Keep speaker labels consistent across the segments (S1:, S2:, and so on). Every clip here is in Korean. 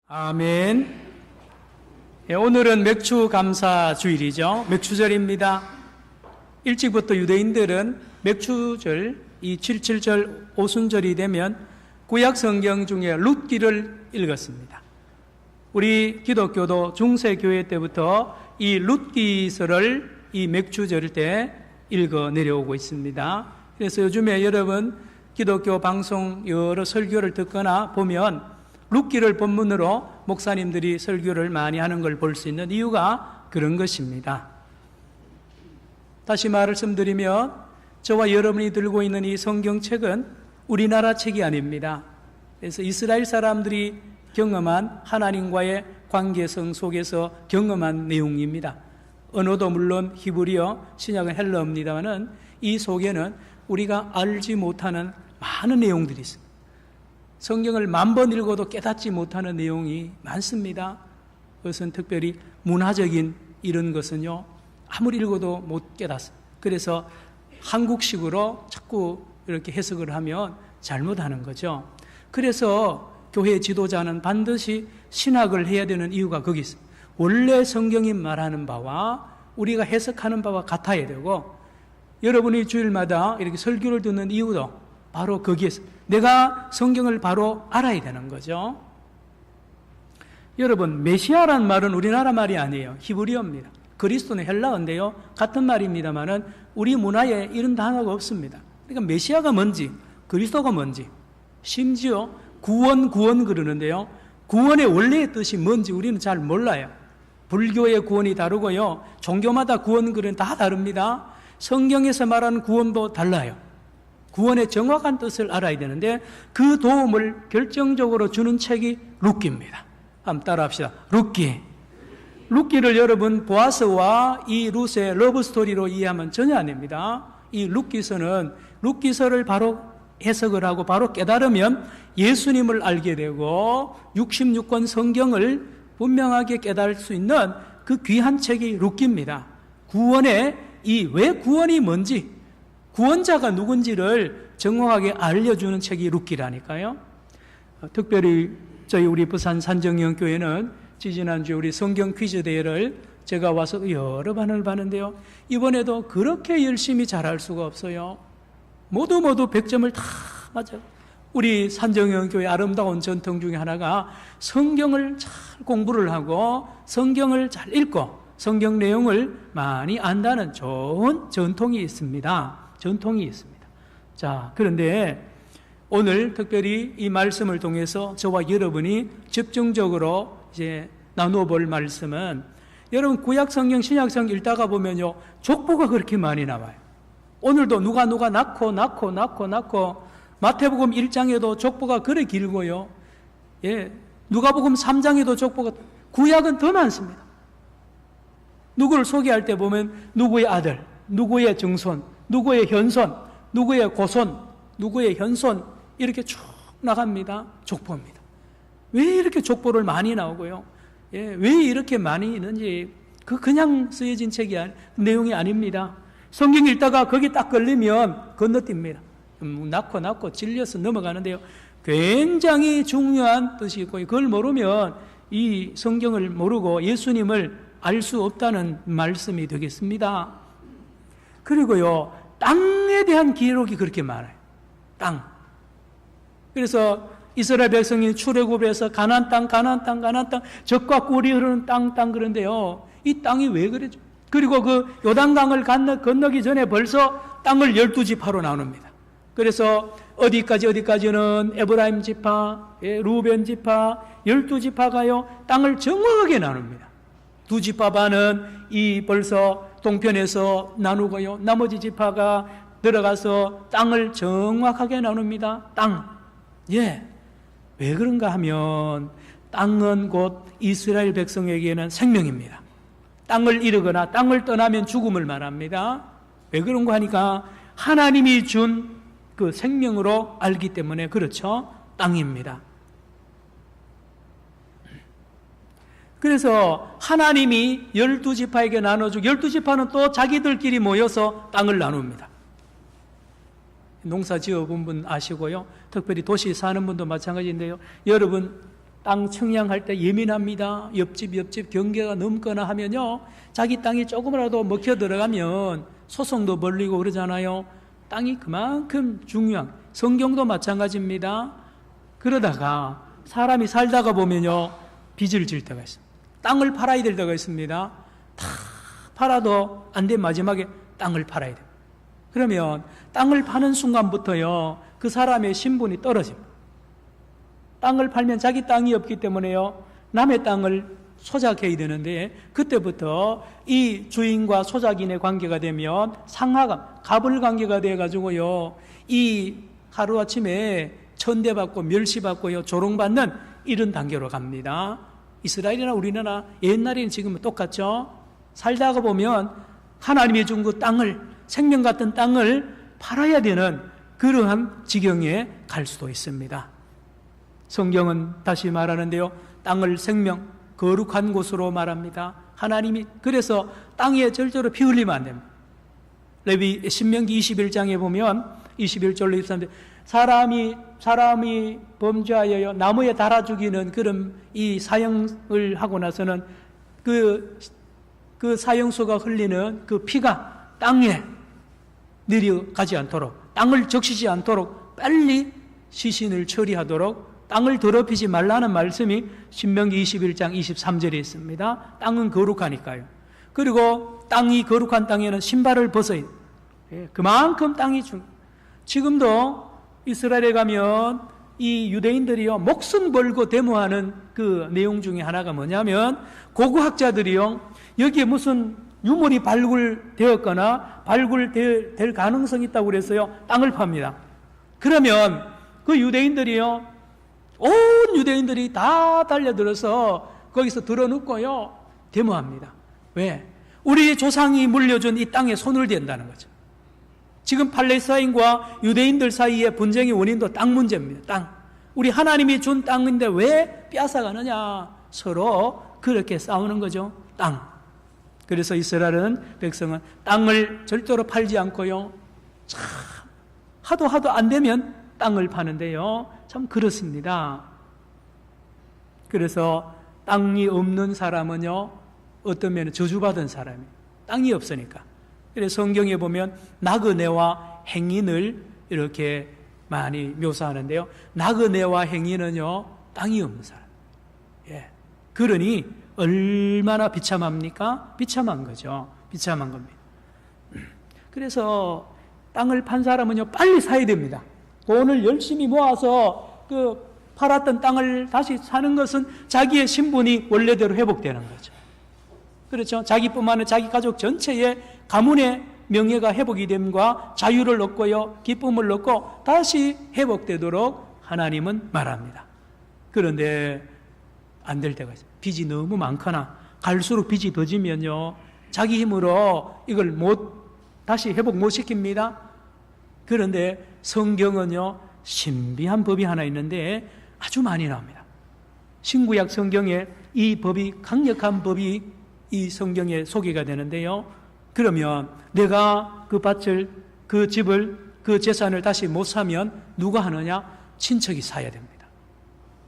S1: 아멘. 오늘은 맥주 감사 주일이죠. 맥주절입니다. 일찍부터 유대인들은 맥주절, 이 77절 오순절이 되면 구약 성경 중에 룻기를 읽었습니다. 우리 기독교도 중세교회 때부터 이 룻기서를 이 맥주절 때 읽어 내려오고 있습니다. 그래서 요즘에 여러분 기독교 방송 여러 설교를 듣거나 보면 룻기를 본문으로 목사님들이 설교를 많이 하는 걸 볼 수 있는 이유가 그런 것입니다. 다시 말씀드리면 저와 여러분이 들고 있는 이 성경책은 우리나라 책이 아닙니다. 그래서 이스라엘 사람들이 경험한 하나님과의 관계성 속에서 경험한 내용입니다. 언어도 물론 히브리어, 신약은 헬라어입니다만은 이 속에는 우리가 알지 못하는 많은 내용들이 있습니다. 성경을 10,000번 읽어도 깨닫지 못하는 내용이 많습니다. 그것은 특별히 문화적인 이런 것은요, 아무리 읽어도 못 깨닫습니다. 그래서 한국식으로 자꾸 이렇게 해석을 하면 잘못하는 거죠. 그래서 교회 지도자는 반드시 신학을 해야 되는 이유가 거기 있습니다. 원래 성경이 말하는 바와 우리가 해석하는 바와 같아야 되고, 여러분이 주일마다 이렇게 설교를 듣는 이유도 바로 거기에서 내가 성경을 바로 알아야 되는 거죠. 여러분, 메시아란 말은 우리나라 말이 아니에요. 히브리어입니다. 그리스도는 헬라어인데요, 같은 말입니다만은 우리 문화에 이런 단어가 없습니다. 그러니까 메시아가 뭔지, 그리스도가 뭔지, 심지어 구원 그러는데요, 구원의 원래의 뜻이 뭔지 우리는 잘 몰라요. 불교의 구원이 다르고요, 종교마다 구원 그는 다 다릅니다. 성경에서 말하는 구원도 달라요. 구원의 정확한 뜻을 알아야 되는데 그 도움을 결정적으로 주는 책이 룻기입니다. 한번 따라합시다. 룻기를 여러분 보아스와 이 룻의 러브스토리로 이해하면 전혀 아닙니다. 이 룻기서를 바로 해석을 하고 바로 깨달으면 예수님을 알게 되고 66권 성경을 분명하게 깨달을 수 있는 그 귀한 책이 룻기입니다. 왜 구원이 뭔지, 구원자가 누군지를 정확하게 알려주는 책이 룻기라니까요. 특별히 우리 부산 산정영교회는 지지난주에 우리 성경 퀴즈 대회를 제가 와서 여러 번을 봤는데요, 이번에도 그렇게 열심히 잘할 수가 없어요. 모두 100점을 다 맞아요. 우리 산정영교회 아름다운 전통 중에 하나가 성경을 잘 공부를 하고 성경을 잘 읽고 성경 내용을 많이 안다는 좋은 전통이 있습니다. 자, 그런데 오늘 특별히 이 말씀을 통해서 저와 여러분이 집중적으로 이제 나누어 볼 말씀은, 여러분 구약 성경, 신약 성경 읽다가 보면요, 족보가 그렇게 많이 나와요. 오늘도 누가 낳고 마태복음 1장에도 족보가 그래 길고요. 누가복음 3장에도 족보가, 구약은 더 많습니다. 누구를 소개할 때 보면 누구의 아들, 누구의 증손, 누구의 현손, 누구의 고손, 누구의 현손, 이렇게 쭉 나갑니다. 족보입니다. 왜 이렇게 족보를 많이 나오고요, 왜 이렇게 많이 있는지, 그냥 쓰여진 책이 내용이 아닙니다. 성경 읽다가 거기 딱 걸리면 건너뜁니다. 낳고 질려서 넘어가는데요, 굉장히 중요한 뜻이 있고, 그걸 모르면 이 성경을 모르고 예수님을 알 수 없다는 말씀이 되겠습니다. 그리고요, 땅에 대한 기록이 그렇게 많아요. 땅. 그래서 이스라엘 백성이 출애굽에서 가나안 땅, 젖과 꿀이 흐르는 땅 그런데요, 이 땅이 왜 그러죠? 그리고 그 요단강을 건너기 전에 벌써 땅을 12지파로 나눕니다. 그래서 어디까지는 에브라임 지파, 루벤 지파, 12지파가요 땅을 정확하게 나눕니다. 2지파 반은 벌써 동편에서 나누고요, 나머지 지파가 들어가서 땅을 정확하게 나눕니다. 땅. 왜 그런가 하면 땅은 곧 이스라엘 백성에게는 생명입니다. 땅을 잃거나 땅을 떠나면 죽음을 말합니다. 왜 그런가 하니까 하나님이 준 그 생명으로 알기 때문에 그렇죠. 땅입니다. 그래서 하나님이 12지파에게 나눠주고 12지파는 또 자기들끼리 모여서 땅을 나눕니다. 농사 지어본 분 아시고요, 특별히 도시 사는 분도 마찬가지인데요, 여러분 땅 청량할 때 예민합니다. 옆집 경계가 넘거나 하면요, 자기 땅이 조금이라도 먹혀 들어가면 소송도 벌리고 그러잖아요. 땅이 그만큼 중요한, 성경도 마찬가지입니다. 그러다가 사람이 살다가 보면요, 빚을 질 때가 있습니다. 땅을 팔아야 될 때가 있습니다. 다 팔아도 안 돼, 마지막에 땅을 팔아야 돼요. 그러면 땅을 파는 순간부터요, 그 사람의 신분이 떨어집니다. 땅을 팔면 자기 땅이 없기 때문에요, 남의 땅을 소작해야 되는데, 그때부터 이 주인과 소작인의 관계가 되면 상하감, 갑을 관계가 돼가지고요, 이 하루아침에 천대받고 멸시받고요, 조롱받는 이런 단계로 갑니다. 이스라엘이나 우리나라 옛날에는 지금은 똑같죠. 살다가 보면 하나님이 준 그 땅을, 생명 같은 땅을 팔아야 되는 그러한 지경에 갈 수도 있습니다. 성경은 다시 말하는데요, 땅을 생명, 거룩한 곳으로 말합니다. 하나님이 그래서 땅에 절대로 피 흘리면 안 됩니다. 레위 신명기 21장에 보면 21절로 23절, 사람이 범죄하여 나무에 달아 죽이는 그런 이 사형을 하고 나서는 그 사형수가 흘리는 그 피가 땅에 내려가지 않도록, 땅을 적시지 않도록 빨리 시신을 처리하도록 땅을 더럽히지 말라는 말씀이 신명기 21장 23절에 있습니다. 땅은 거룩하니까요. 그리고 땅이 거룩한 땅에는 신발을 벗어야 돼요. 그만큼 땅이 지금도 이스라엘에 가면 이 유대인들이요, 목숨 걸고 데모하는 그 내용 중에 하나가 뭐냐면, 고고학자들이요, 여기에 무슨 유물이 발굴되었거나 발굴될 가능성이 있다고 그래서요, 땅을 팝니다. 그러면 그 유대인들이요, 온 유대인들이 다 달려들어서 거기서 들어눕고요, 데모합니다. 왜? 우리 조상이 물려준 이 땅에 손을 댄다는 거죠. 지금 팔레스타인과 유대인들 사이의 분쟁의 원인도 땅 문제입니다. 땅. 우리 하나님이 준 땅인데 왜 빼앗아가느냐. 서로 그렇게 싸우는 거죠. 땅. 그래서 이스라엘은, 백성은 땅을 절대로 팔지 않고요, 참 하도 안 되면 땅을 파는데요, 참 그렇습니다. 그래서 땅이 없는 사람은요, 어떤 면에 저주받은 사람이에요. 땅이 없으니까. 그래서 성경에 보면 나그네와 행인을 이렇게 많이 묘사하는데요, 나그네와 행인은요, 땅이 없는 사람. 예. 그러니 얼마나 비참합니까? 비참한 거죠. 비참한 겁니다. 그래서 땅을 판 사람은요, 빨리 사야 됩니다. 돈을 열심히 모아서 그 팔았던 땅을 다시 사는 것은 자기의 신분이 원래대로 회복되는 거죠. 그렇죠. 자기뿐만 아니라 자기 가족 전체의 가문의 명예가 회복이 됨과 자유를 얻고요, 기쁨을 얻고 다시 회복되도록 하나님은 말합니다. 그런데 안 될 때가 있어요. 빚이 너무 많거나 갈수록 빚이 더 지면요, 자기 힘으로 이걸 다시 회복 못 시킵니다. 그런데 성경은요, 신비한 법이 하나 있는데 아주 많이 나옵니다. 신구약 성경에 이 법이, 강력한 법이 이 성경에 소개가 되는데요, 그러면 내가 그 밭을, 그 집을, 그 재산을 다시 못 사면 누가 하느냐? 친척이 사야 됩니다.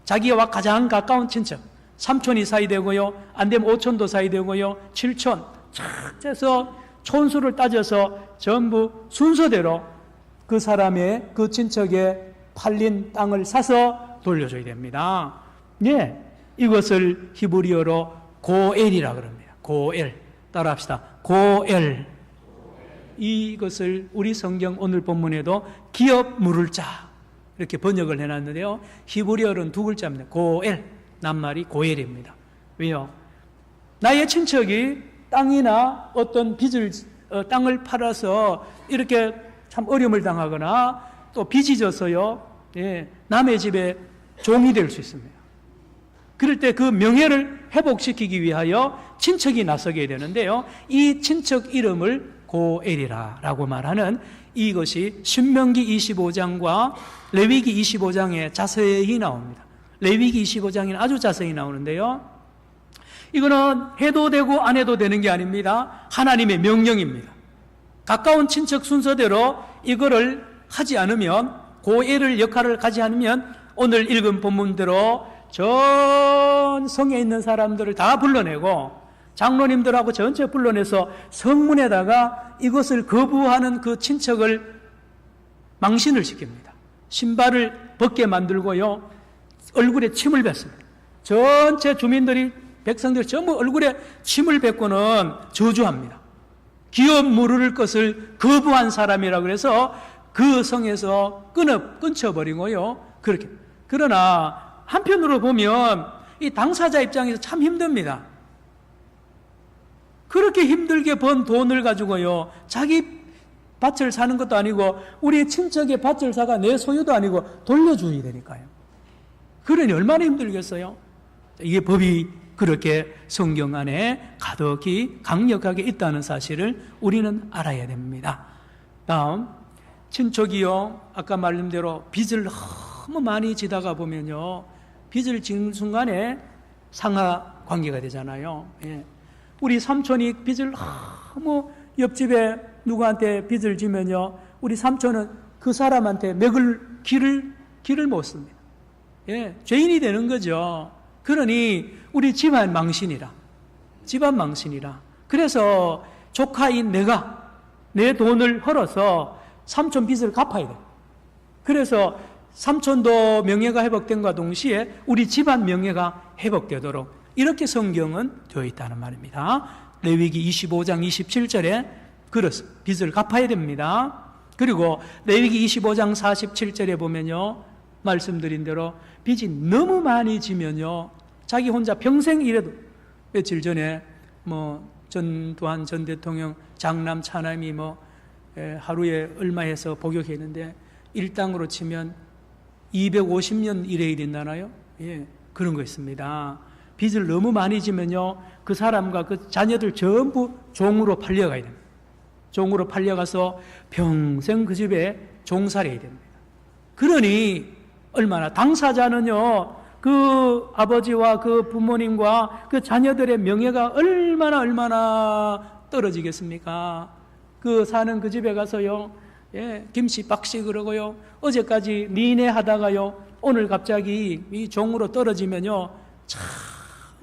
S1: 자기와 가장 가까운 친척, 삼촌이 사야 되고요, 안 되면 오촌도 사야 되고요, 칠촌, 착 해서 촌수를 따져서 전부 순서대로 그 사람의, 그 친척의 팔린 땅을 사서 돌려줘야 됩니다. 예, 이것을 히브리어로 고엘이라 그럽니다. 고엘. 따라합시다. 고엘. 이것을 우리 성경 오늘 본문에도 기업 물을 자 이렇게 번역을 해놨는데요, 히브리어는 두 글자입니다. 고엘. 낱말이 고엘입니다. 왜요? 나의 친척이 땅이나 어떤 땅을 팔아서 이렇게 참 어려움을 당하거나 또 빚이 져서요, 예, 남의 집에 종이 될 수 있습니다. 그럴 때 그 명예를 회복시키기 위하여 친척이 나서게 되는데요, 이 친척 이름을 고엘이라고 말하는 이것이 신명기 25장과 레위기 25장에 자세히 나옵니다. 레위기 25장에는 아주 자세히 나오는데요, 이거는 해도 되고 안 해도 되는 게 아닙니다. 하나님의 명령입니다. 가까운 친척 순서대로 이거를 하지 않으면, 고엘을 역할을 하지 않으면 오늘 읽은 본문대로 전 성에 있는 사람들을 다 불러내고 장로님들하고 전체 불러내서 성문에다가 이것을 거부하는 그 친척을 망신을 시킵니다. 신발을 벗게 만들고요, 얼굴에 침을 뱉습니다. 전체 주민들이, 백성들이 전부 얼굴에 침을 뱉고는 저주합니다. 기업 무르를 것을 거부한 사람이라 그래서 그 성에서 끊어버리고요. 그렇게. 그러나 한편으로 보면 이 당사자 입장에서 참 힘듭니다. 그렇게 힘들게 번 돈을 가지고요, 자기 밭을 사는 것도 아니고 우리 친척의 밭을 사가 내 소유도 아니고 돌려줘야 되니까요. 그러니 얼마나 힘들겠어요? 이게 법이 그렇게 성경 안에 가득히 강력하게 있다는 사실을 우리는 알아야 됩니다. 다음, 친척이요, 아까 말씀대로 빚을 너무 많이 지다가 보면요, 빚을 지는 순간에 상하 관계가 되잖아요. 예. 우리 삼촌이 빚을 너무 옆집에 누구한테 빚을 지면요, 우리 삼촌은 그 사람한테 먹을 길을 못 씁니다. 예, 죄인이 되는 거죠. 그러니 우리 집안 망신이라. 그래서 조카인 내가 내 돈을 헐어서 삼촌 빚을 갚아야 돼. 그래서 삼촌도 명예가 회복된과 동시에 우리 집안 명예가 회복되도록 이렇게 성경은 되어 있다는 말입니다. 레위기 25장 27절에 그렇습니다. 빚을 갚아야 됩니다. 그리고 레위기 25장 47절에 보면요, 말씀드린 대로 빚이 너무 많이 지면요, 자기 혼자 평생 일해도, 며칠 전에 전두환 전 대통령 장남 차남이 하루에 얼마 해서 복역했는데 일당으로 치면 250년 일해야 된다나요? 예, 그런 거 있습니다. 빚을 너무 많이 지면요, 그 사람과 그 자녀들 전부 종으로 팔려가야 됩니다. 종으로 팔려가서 평생 그 집에 종살이해야 됩니다. 그러니 얼마나 당사자는요, 그 아버지와 그 부모님과 그 자녀들의 명예가 얼마나 떨어지겠습니까? 그 사는 그 집에 가서요, 예, 김씨 박씨 그러고요, 어제까지 니네 하다가요, 오늘 갑자기 이 종으로 떨어지면요, 참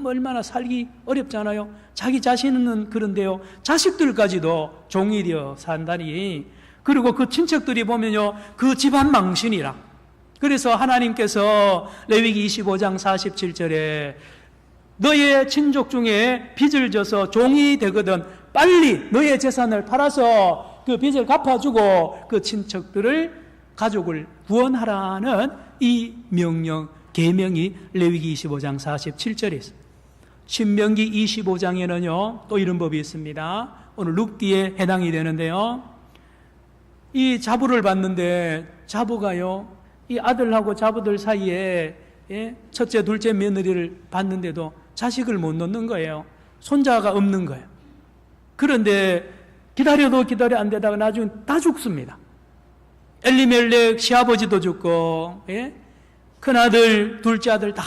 S1: 얼마나 살기 어렵잖아요. 자기 자신은 그런데요, 자식들까지도 종이 되어 산다니. 그리고 그 친척들이 보면요, 그 집안 망신이라. 그래서 하나님께서 레위기 25장 47절에 너의 친족 중에 빚을 져서 종이 되거든 빨리 너의 재산을 팔아서 그 빚을 갚아주고 그 친척들을, 가족을 구원하라는 이 명령, 계명이 레위기 25장 47절에 있습니다. 신명기 25장에는요 또 이런 법이 있습니다. 오늘 룻기에 해당이 되는데요, 이 자부를 받는데 자부가요, 이 아들하고 자부들 사이에, 예, 첫째 둘째 며느리를 받는데도 자식을 못 놓는 거예요. 손자가 없는 거예요. 그런데 기다려도 기다려 안 되다가 나중에 다 죽습니다. 엘리멜렉 시아버지도 죽고, 예? 큰아들 둘째 아들 다,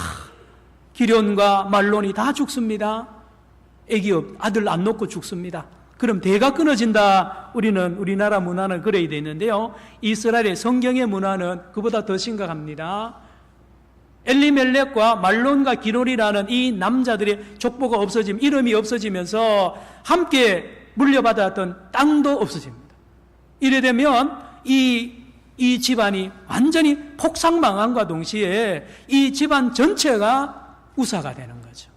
S1: 기련과 말론이 다 죽습니다. 애기 아들 안 놓고 죽습니다. 그럼 대가 끊어진다. 우리나라 문화는 그래야 되는데요, 이스라엘의 성경의 문화는 그보다 더 심각합니다. 엘리멜렉과 말론과 기론이라는 이 남자들의 족보가 없어지면, 이름이 없어지면서 함께 물려받았던 땅도 없어집니다. 이래 되면 이 집안이 완전히 폭삭망함과 동시에 이 집안 전체가 우사가 되는 거죠.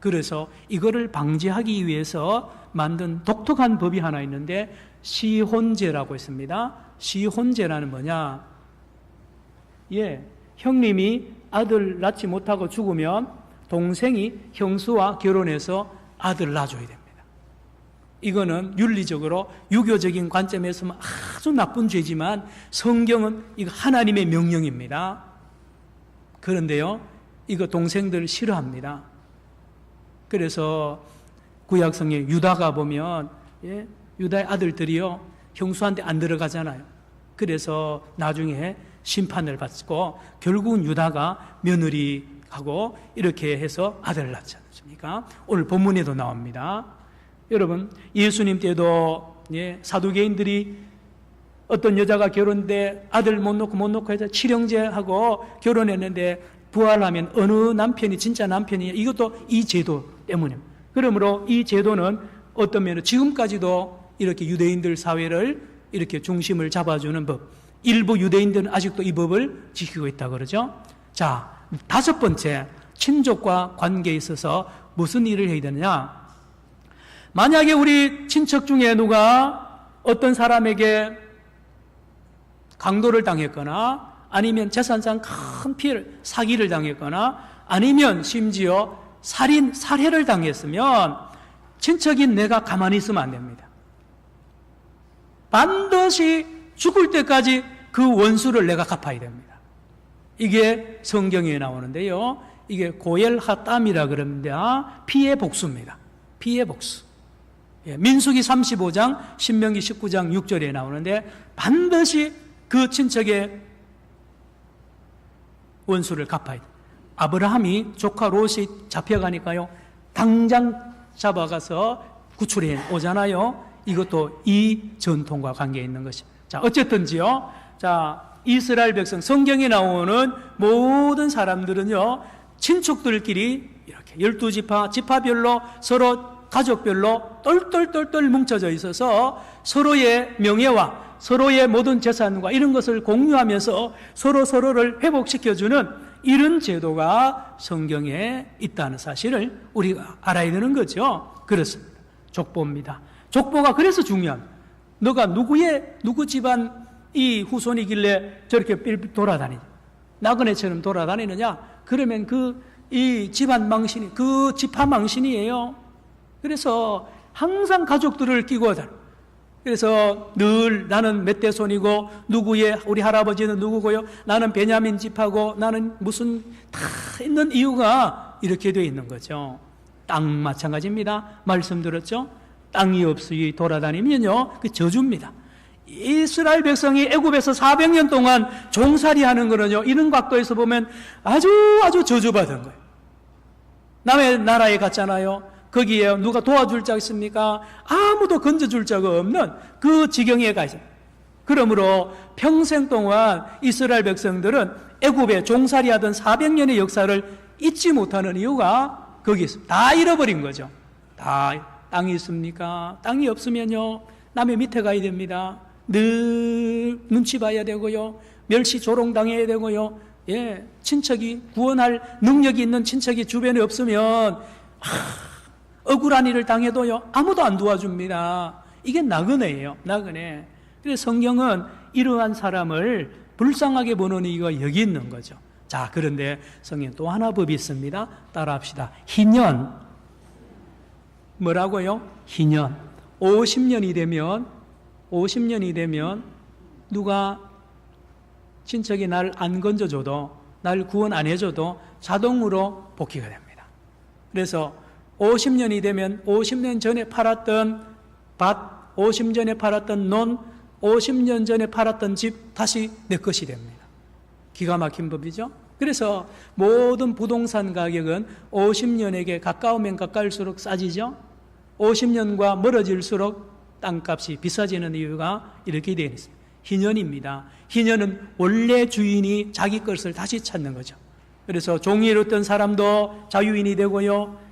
S1: 그래서 이거를 방지하기 위해서 만든 독특한 법이 하나 있는데 시혼제라고 있습니다. 시혼제라는 뭐냐? 예, 형님이 아들 낳지 못하고 죽으면 동생이 형수와 결혼해서 아들 낳아줘야 됩니다. 이거는 윤리적으로 유교적인 관점에서는 아주 나쁜 죄지만 성경은 이거 하나님의 명령입니다. 그런데요, 이거 동생들 싫어합니다. 그래서 구약성에 유다가 보면, 예, 유다의 아들들이요 형수한테 안 들어가잖아요. 그래서 나중에 심판을 받고 결국은 유다가 며느리하고 이렇게 해서 아들을 낳지 않습니까? 오늘 본문에도 나옵니다. 여러분, 예수님 때도, 예, 사두개인들이 어떤 여자가 결혼때 아들 못 놓고 해서 칠형제하고 결혼했는데 부활하면 어느 남편이 진짜 남편이냐, 이것도 이 제도 때문입니다. 그러므로 이 제도는 어떤 면은 지금까지도 이렇게 유대인들 사회를 이렇게 중심을 잡아주는 법, 일부 유대인들은 아직도 이 법을 지키고 있다 그러죠. 자, 다섯 번째, 친족과 관계에 있어서 무슨 일을 해야 되느냐. 만약에 우리 친척 중에 누가 어떤 사람에게 강도를 당했거나 아니면 재산상 큰 피해를, 사기를 당했거나 아니면 심지어 살해를 당했으면 친척인 내가 가만히 있으면 안 됩니다. 반드시 죽을 때까지 그 원수를 내가 갚아야 됩니다. 이게 성경에 나오는데요. 이게 고엘 하땀이라 그럽니다. 피해 복수입니다. 피해 복수. 예, 민수기 35장, 신명기 19장 6절에 나오는데 반드시 그 친척의 원수를 갚아야 돼. 아브라함이 조카 롯이 잡혀가니까요, 당장 잡아가서 구출해 오잖아요. 이것도 이 전통과 관계 있는 것입니다. 자, 어쨌든지요. 자, 이스라엘 백성, 성경에 나오는 모든 사람들은요, 친척들끼리 이렇게 12지파, 지파별로 서로 가족별로 똘똘똘똘 뭉쳐져 있어서 서로의 명예와 서로의 모든 재산과 이런 것을 공유하면서 서로를 회복시켜주는 이런 제도가 성경에 있다는 사실을 우리가 알아야 되는 거죠. 그렇습니다. 족보입니다. 족보가 그래서 중요합니다. 너가 누구 집안 이 후손이길래 저렇게 돌아다니냐, 나그네처럼 돌아다니느냐, 그러면 이 집안 망신이, 그 지파 망신이에요. 그래서 항상 가족들을 끼고 다녀. 그래서 늘 나는 몇 대손이고 우리 할아버지는 누구고요, 나는 베냐민 집하고 나는 무슨 다 있는 이유가 이렇게 되어 있는 거죠. 땅 마찬가지입니다. 말씀 들었죠? 땅이 없이 돌아다니면요, 그 저주입니다. 이스라엘 백성이 애굽에서 400년 동안 종살이하는 거는요, 이런 각도에서 보면 아주 저주받은 거예요. 남의 나라에 갔잖아요. 거기에 누가 도와줄 자 있습니까? 아무도 건져줄 자가 없는 그 지경에 가 있어요. 그러므로 평생 동안 이스라엘 백성들은 애굽에 종살이하던 400년의 역사를 잊지 못하는 이유가 거기 있습니다. 다 잃어버린 거죠. 다 땅이 있습니까? 땅이 없으면요, 남의 밑에 가야 됩니다. 늘 눈치 봐야 되고요, 멸시 조롱당해야 되고요, 예, 친척이 구원할 능력이 있는 친척이 주변에 없으면 억울한 일을 당해도요, 아무도 안 도와줍니다. 이게 나그네예요, 나그네. 그래서 성경은 이러한 사람을 불쌍하게 보는 이유가 여기 있는 거죠. 자, 그런데 성경 또 하나 법이 있습니다. 따라합시다. 희년. 뭐라고요? 희년. 50년이 되면 누가 친척이 날 안 건져줘도, 날 구원 안 해줘도 자동으로 복귀가 됩니다. 그래서 50년이 되면 50년 전에 팔았던 밭, 50년 전에 팔았던 논, 50년 전에 팔았던 집 다시 내 것이 됩니다. 기가 막힌 법이죠. 그래서 모든 부동산 가격은 50년에게 가까우면 가까울수록 싸지죠. 50년과 멀어질수록 땅값이 비싸지는 이유가 이렇게 되어 있습니다. 희년입니다. 희년은 원래 주인이 자기 것을 다시 찾는 거죠. 그래서 종이 잃었던 사람도 자유인이 되고요,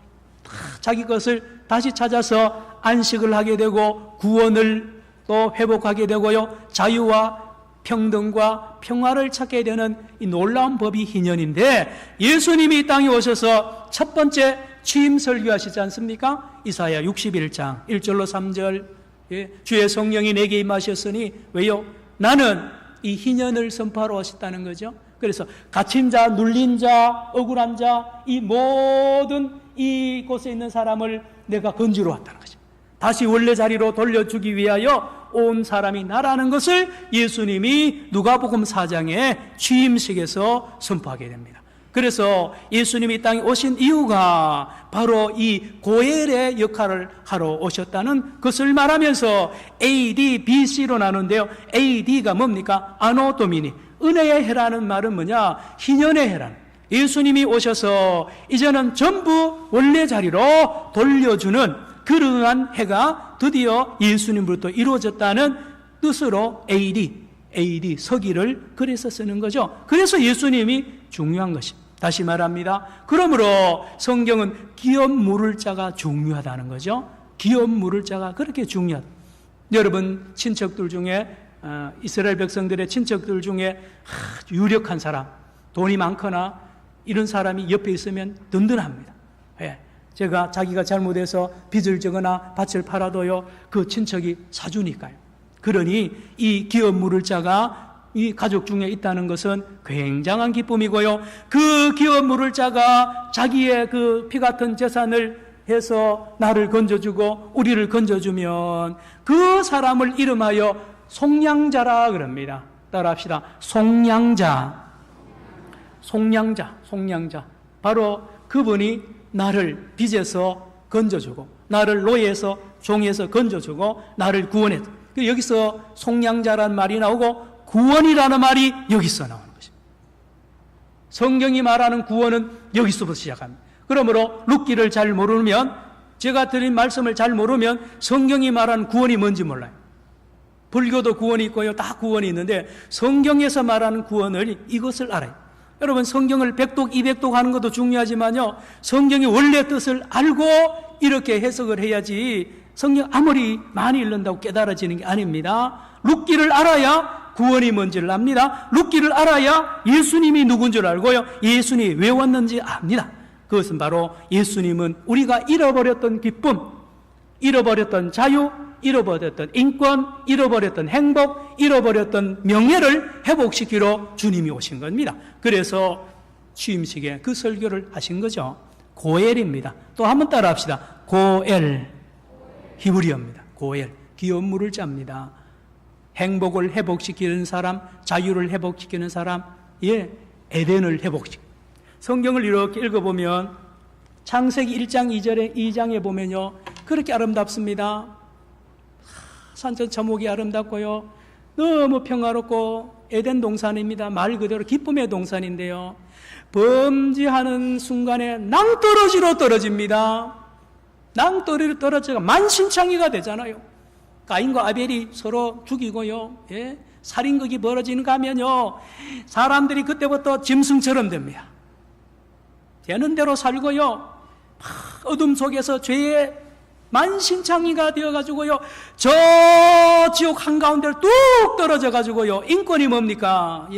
S1: 자기 것을 다시 찾아서 안식을 하게 되고 구원을 또 회복하게 되고요, 자유와 평등과 평화를 찾게 되는 이 놀라운 법이 희년인데, 예수님이 이 땅에 오셔서 첫 번째 취임 설교하시지 않습니까? 이사야 61장 1절로 3절, 예, 주의 성령이 내게 임하셨으니 왜요? 나는 이 희년을 선포하러 오셨다는 거죠. 그래서 갇힌 자, 눌린 자, 억울한 자, 이 모든 이곳에 있는 사람을 내가 건지러 왔다는 것입니다. 다시 원래 자리로 돌려주기 위하여 온 사람이 나라는 것을 예수님이 누가복음 4장의 취임식에서 선포하게 됩니다. 그래서 예수님이 이 땅에 오신 이유가 바로 이 고엘의 역할을 하러 오셨다는 것을 말하면서 AD, BC로 나누는데요, AD가 뭡니까? 아노 도미니, 은혜의 해라는 말은 뭐냐? 희년의 해라는, 예수님이 오셔서 이제는 전부 원래 자리로 돌려주는 그러한 해가 드디어 예수님으로부터 이루어졌다는 뜻으로 AD 서기를 그래서 쓰는 거죠. 그래서 예수님이 중요한 것입니다. 다시 말합니다. 그러므로 성경은 기업 물을 자가 중요하다는 거죠. 기업 물을 자가 그렇게 중요하다. 여러분 친척들 중에 이스라엘 백성들의 친척들 중에 아주 유력한 사람, 돈이 많거나 이런 사람이 옆에 있으면 든든합니다. 예. 제가 자기가 잘못해서 빚을 지거나 밭을 팔아도요, 그 친척이 사주니까요. 그러니 이 기업 물을 자가 이 가족 중에 있다는 것은 굉장한 기쁨이고요. 그 기업 물을 자가 자기의 그 피 같은 재산을 해서 나를 건져주고 우리를 건져주면 그 사람을 이름하여 속량자라 그럽니다. 따라합시다. 속량자. 바로 그분이 나를 빚에서 건져주고 나를 노예에서 종에서 건져주고 나를 구원해. 여기서 속량자라는 말이 나오고 구원이라는 말이 여기서 나오는 것입니다. 성경이 말하는 구원은 여기서부터 시작합니다. 그러므로 룻기를 잘 모르면, 제가 드린 말씀을 잘 모르면 성경이 말하는 구원이 뭔지 몰라요. 불교도 구원이 있고요, 다 구원이 있는데 성경에서 말하는 구원을 이것을 알아요. 여러분 성경을 100독 200독 하는 것도 중요하지만요, 성경의 원래 뜻을 알고 이렇게 해석을 해야지 성경 아무리 많이 읽는다고 깨달아지는 게 아닙니다. 룻기를 알아야 구원이 뭔지를 압니다. 룻기를 알아야 예수님이 누군 줄 알고요, 예수님이 왜 왔는지 압니다. 그것은 바로 예수님은 우리가 잃어버렸던 기쁨, 잃어버렸던 자유, 잃어버렸던 인권, 잃어버렸던 행복, 잃어버렸던 명예를 회복시키러 주님이 오신 겁니다. 그래서 취임식에 그 설교를 하신 거죠. 고엘입니다. 또 한번 따라 합시다. 고엘. 히브리어입니다. 고엘. 기업 물을 짭니다. 행복을 회복시키는 사람, 자유를 회복시키는 사람, 에덴을 회복시키는. 성경을 이렇게 읽어보면 창세기 1장 2장에 보면요, 그렇게 아름답습니다. 산천 처목이 아름답고요, 너무 평화롭고 에덴 동산입니다. 말 그대로 기쁨의 동산인데요, 범죄하는 순간에 낭떠러지로 떨어집니다. 낭떠러지로 떨어져가 만신창이가 되잖아요. 가인과 아벨이 서로 죽이고요, 살인극이 벌어지는가 하면요, 사람들이 그때부터 짐승처럼 됩니다. 되는 대로 살고요, 어둠 속에서 죄의 만신창이가 되어가지고요, 저 지옥 한가운데로 뚝 떨어져가지고요, 인권이 뭡니까?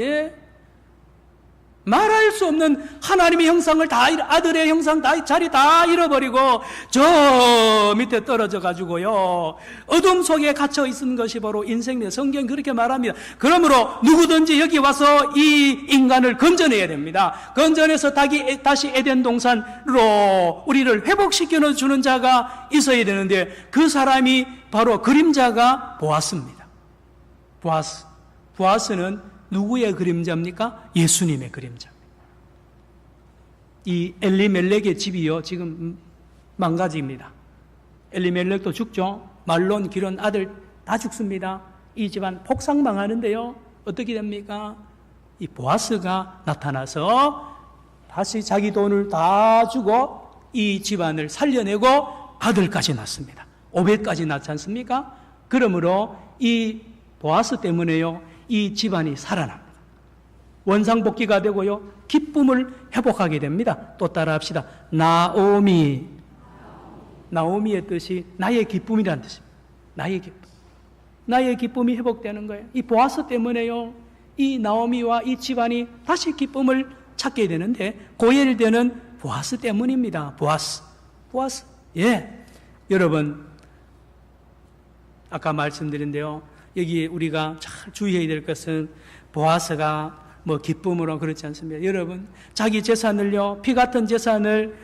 S1: 말할 수 없는 하나님의 형상을 다, 아들의 형상 다, 자리 다 잃어버리고 저 밑에 떨어져가지고요, 어둠 속에 갇혀 있는 것이 바로 인생의 성경이 그렇게 말합니다. 그러므로 누구든지 여기 와서 이 인간을 건져내야 됩니다. 건져내서 다시 에덴 동산으로 우리를 회복시켜 주는 자가 있어야 되는데, 그 사람이 바로 그림자가 보아스입니다. 보아스는 누구의 그림자입니까? 예수님의 그림자입니다. 이 엘리멜렉의 집이요, 지금 망가집니다. 엘리멜렉도 죽죠. 말론, 기론 아들 다 죽습니다. 이 집안 폭삭망하는데요, 어떻게 됩니까? 이 보아스가 나타나서 다시 자기 돈을 다 주고 이 집안을 살려내고 아들까지 낳습니다. 오벳까지 낳지 않습니까? 그러므로 이 보아스 때문에요, 이 집안이 살아납니다. 원상복귀가 되고요, 기쁨을 회복하게 됩니다. 또 따라합시다. 나오미. 나오미의 뜻이 나의 기쁨이라는 뜻입니다. 나의 기쁨. 나의 기쁨이 회복되는 거예요. 이 보아스 때문에요, 이 나오미와 이 집안이 다시 기쁨을 찾게 되는데, 고엘되는 보아스 때문입니다. 보아스. 여러분, 아까 말씀드린데요, 여기 우리가 잘 주의해야 될 것은 보아스가 뭐 기쁨으로 그렇지 않습니다. 여러분, 자기 재산을요, 피 같은 재산을,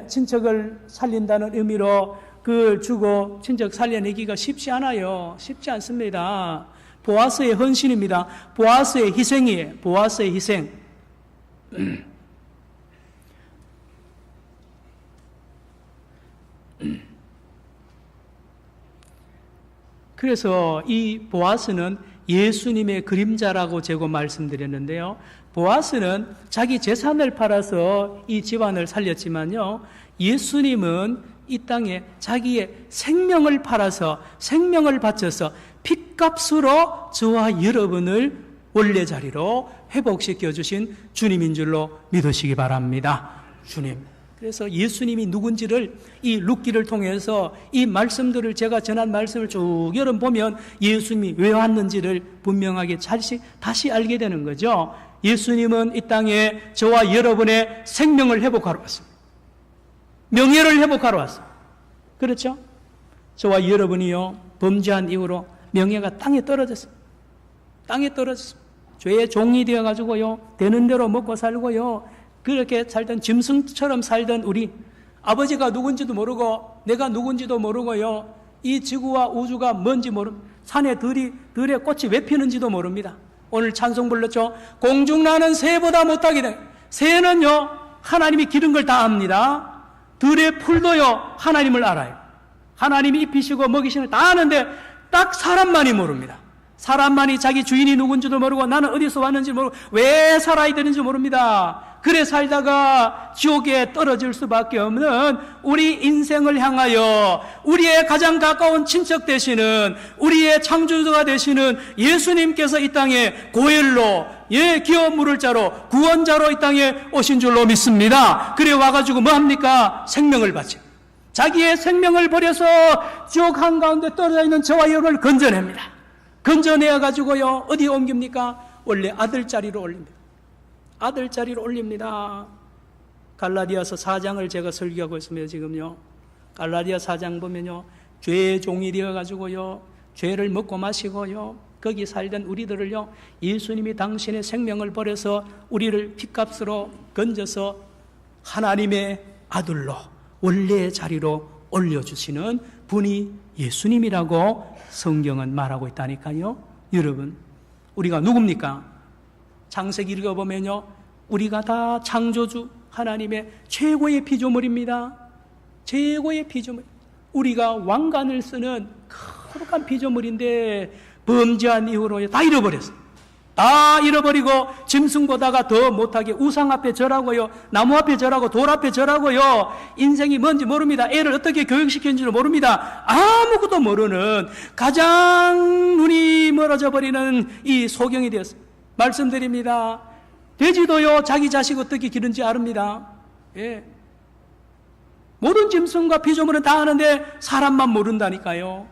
S1: 친척을 살린다는 의미로 그걸 주고 친척 살려내기가 쉽지 않아요. 쉽지 않습니다. 보아스의 헌신입니다. 보아스의 희생이에요. 보아스의 희생. 그래서 이 보아스는 예수님의 그림자라고 제가 말씀드렸는데요, 보아스는 자기 재산을 팔아서 이 집안을 살렸지만요, 예수님은 이 땅에 자기의 생명을 팔아서, 생명을 바쳐서 핏값으로 저와 여러분을 원래 자리로 회복시켜 주신 주님인 줄로 믿으시기 바랍니다. 주님. 그래서 예수님이 누군지를 이 룻기를 통해서 이 말씀들을 제가 전한 말씀을 쭉 열어보면 예수님이 왜 왔는지를 분명하게 다시 알게 되는 거죠. 예수님은 이 땅에 저와 여러분의 생명을 회복하러 왔습니다. 명예를 회복하러 왔습니다. 그렇죠? 저와 여러분이요, 범죄한 이후로 명예가 땅에 떨어졌습니다. 땅에 떨어졌습니다. 죄의 종이 되어가지고요, 되는 대로 먹고 살고요, 그렇게 살던 짐승처럼 살던 우리, 아버지가 누군지도 모르고 내가 누군지도 모르고요, 이 지구와 우주가 뭔지 모릅니다. 산에 들에 꽃이 왜 피는지도 모릅니다. 오늘 찬송 불렀죠. 공중나는 새보다 못하게 돼. 새는요, 하나님이 기른 걸 다 압니다. 들의 풀도요, 하나님을 알아요. 하나님이 입히시고 먹이시는 걸 다 아는데 딱 사람만이 모릅니다. 사람만이 자기 주인이 누군지도 모르고 나는 어디서 왔는지 모르고 왜 살아야 되는지 모릅니다. 그래 살다가 지옥에 떨어질 수밖에 없는 우리 인생을 향하여 우리의 가장 가까운 친척 되시는, 우리의 창조주가 되시는 예수님께서 이 땅에 고엘로, 기어 물을 자로, 구원자로 이 땅에 오신 줄로 믿습니다. 그래 와가지고 뭐 합니까? 생명을 바치, 자기의 생명을 버려서 지옥 한가운데 떨어져 있는 저와 여러분을 건져냅니다. 건져내어가지고요, 어디에 옮깁니까? 원래 아들 자리로 올립니다. 아들 자리로 올립니다. 갈라디아서 4장을 제가 설교하고 있습니다. 지금요, 갈라디아 4장 보면요, 죄의 종이 되어가지고요, 죄를 먹고 마시고요, 거기 살던 우리들을요, 예수님이 당신의 생명을 버려서 우리를 핏값으로 건져서 하나님의 아들로 원래의 자리로 올려주시는 분이 예수님이라고 성경은 말하고 있다니까요. 여러분, 우리가 누굽니까? 창세기 읽어보면요, 우리가 다 창조주 하나님의 최고의 피조물입니다. 최고의 피조물. 우리가 왕관을 쓰는 거룩한 피조물인데 범죄한 이후로 다 잃어버렸어요. 다 잃어버리고 짐승보다가 더 못하게 우상 앞에 절하고요, 나무 앞에 절하고 돌 앞에 절하고요, 인생이 뭔지 모릅니다. 애를 어떻게 교육시켰는지도 모릅니다. 아무것도 모르는 가장 눈이 멀어져 버리는 이 소경이 되었습니다. 말씀드립니다. 돼지도요, 자기 자식 어떻게 기른지 아릅니다. 모든 짐승과 피조물은 다 아는데 사람만 모른다니까요.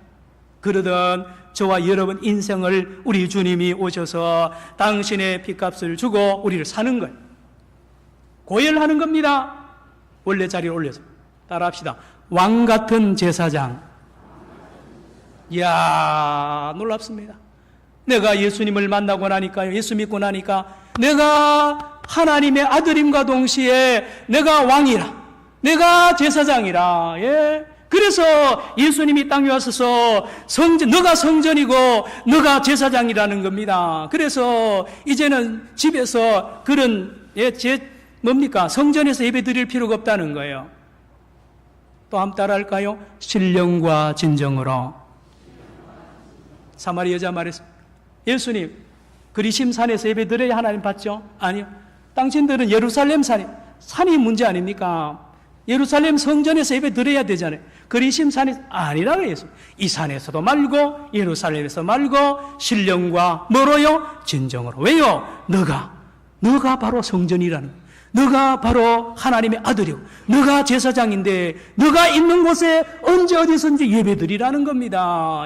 S1: 그러던 저와 여러분 인생을 우리 주님이 오셔서 당신의 핏값을 주고 우리를 사는 거예요. 고열하는 겁니다. 원래 자리에 올려서. 따라합시다. 왕 같은 제사장. 이야, 놀랍습니다. 내가 예수님을 만나고 나니까요, 예수 믿고 나니까 내가 하나님의 아들임과 동시에 내가 왕이라, 내가 제사장이라. 그래서 예수님이 땅에 와서서 너가 성전이고 너가 제사장이라는 겁니다. 그래서 이제는 집에서 그런 성전에서 예배 드릴 필요가 없다는 거예요. 또 한번 따라할까요? 신령과 진정으로. 사마리 여자 말했습니다. 예수님, 그리심 산에서 예배 드려야 하나님 받죠? 아니요. 당신들은 예루살렘 산이 문제 아닙니까? 예루살렘 성전에서 예배 드려야 되잖아요. 그리심 산이 아니라고 해서 이 산에서도 말고 예루살렘에서 말고 신령과 뭐로요? 진정으로. 왜요? 너가 바로 성전이라는 거예요. 너가 바로 하나님의 아들이고 너가 제사장인데 너가 있는 곳에 언제 어디선지 예배드리라는 겁니다.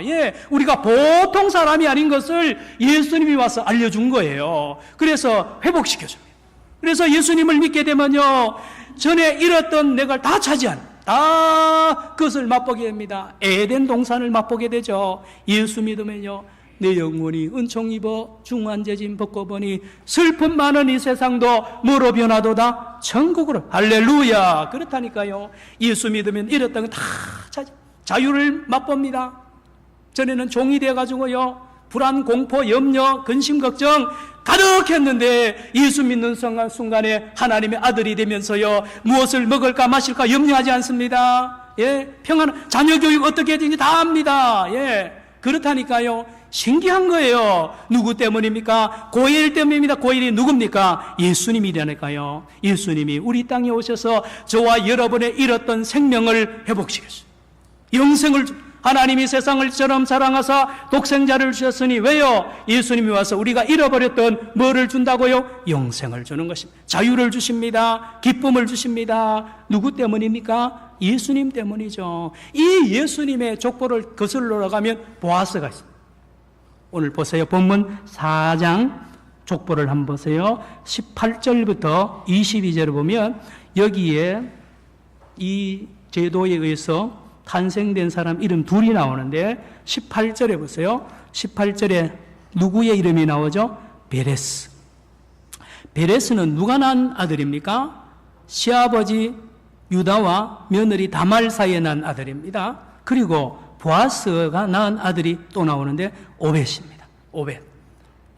S1: 우리가 보통 사람이 아닌 것을 예수님이 와서 알려준 거예요. 그래서 회복시켜줍니다. 그래서 예수님을 믿게 되면요, 전에 잃었던 내가 다 다 그것을 맛보게 됩니다. 에덴 동산을 맛보게 되죠. 예수 믿으면요, 내 영혼이 은총 입어 중환제진 벗고 보니 슬픔 많은 이 세상도 뭐로 변하도다? 천국으로. 할렐루야. 그렇다니까요. 예수 믿으면 잃었던 거 다 자유를 맛봅니다. 전에는 종이 돼가지고요, 불안, 공포, 염려, 근심, 걱정 가득했는데 예수 믿는 순간에 하나님의 아들이 되면서요, 무엇을 먹을까 마실까 염려하지 않습니다. 평안, 자녀 교육 어떻게 해야 되는지 다 압니다. 그렇다니까요. 신기한 거예요. 누구 때문입니까? 고일 때문입니다. 고일이 누굽니까? 예수님이라니까요. 예수님이 우리 땅에 오셔서 저와 여러분의 잃었던 생명을 회복시켰어요. 영생을 하나님이 세상을 처럼 사랑하사 독생자를 주셨으니 왜요? 예수님이 와서 우리가 잃어버렸던 뭐를 준다고요? 영생을 주는 것입니다. 자유를 주십니다. 기쁨을 주십니다. 누구 때문입니까? 예수님 때문이죠. 이 예수님의 족보를 거슬러 올라가면 보아스가 있습니다. 오늘 보세요. 본문 4장 족보를 한번 보세요. 18절부터 22절을 보면 여기에 이 제도에 의해서 탄생된 사람 이름 둘이 나오는데 18절에 보세요. 18절에 누구의 이름이 나오죠? 베레스. 베레스는 누가 낳은 아들입니까? 시아버지 유다와 며느리 다말 사이에 난 아들입니다. 그리고 보아스가 낳은 아들이 또 나오는데 오벳입니다. 오벳.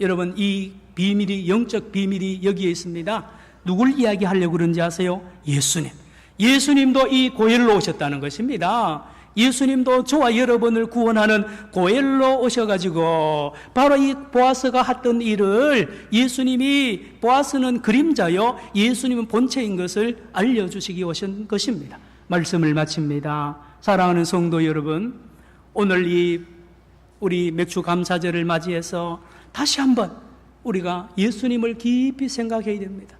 S1: 여러분 이 비밀이 영적 비밀이 여기에 있습니다. 누굴 이야기하려고 그런지 아세요? 예수님. 예수님도 이 고엘로 오셨다는 것입니다. 예수님도 저와 여러분을 구원하는 고엘로 오셔가지고 바로 이 보아스가 했던 일을 예수님이 보아스는 그림자요 예수님은 본체인 것을 알려주시기 오신 것입니다. 말씀을 마칩니다. 사랑하는 성도 여러분, 오늘 이 우리 맥주 감사절을 맞이해서 다시 한번 우리가 예수님을 깊이 생각해야 됩니다.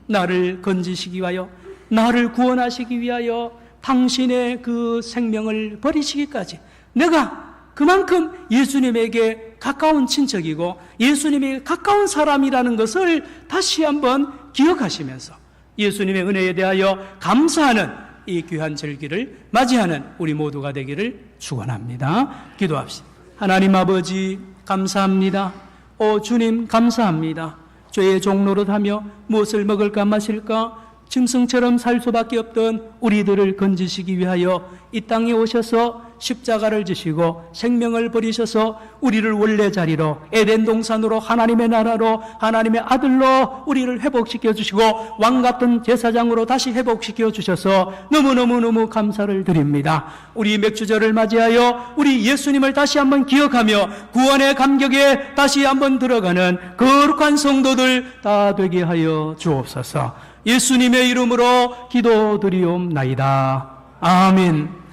S1: 나를 건지시기 위하여, 나를 구원하시기 위하여 당신의 그 생명을 버리시기까지 내가 그만큼 예수님에게 가까운 친척이고 예수님에게 가까운 사람이라는 것을 다시 한번 기억하시면서 예수님의 은혜에 대하여 감사하는 이 귀한 절기를 맞이하는 우리 모두가 되기를 축원합니다. 기도합시다. 하나님 아버지 감사합니다. 오 주님 감사합니다. 죄의 종노릇하며 무엇을 먹을까 마실까 짐승처럼 살 수밖에 없던 우리들을 건지시기 위하여 이 땅에 오셔서 십자가를 지시고 생명을 버리셔서 우리를 원래 자리로 에덴 동산으로 하나님의 나라로 하나님의 아들로 우리를 회복시켜 주시고 왕같은 제사장으로 다시 회복시켜 주셔서 너무너무 감사를 드립니다. 우리 맥주절을 맞이하여 우리 예수님을 다시 한번 기억하며 구원의 감격에 다시 한번 들어가는 거룩한 성도들 다 되게 하여 주옵소서. 예수님의 이름으로 기도드리옵나이다. 아멘.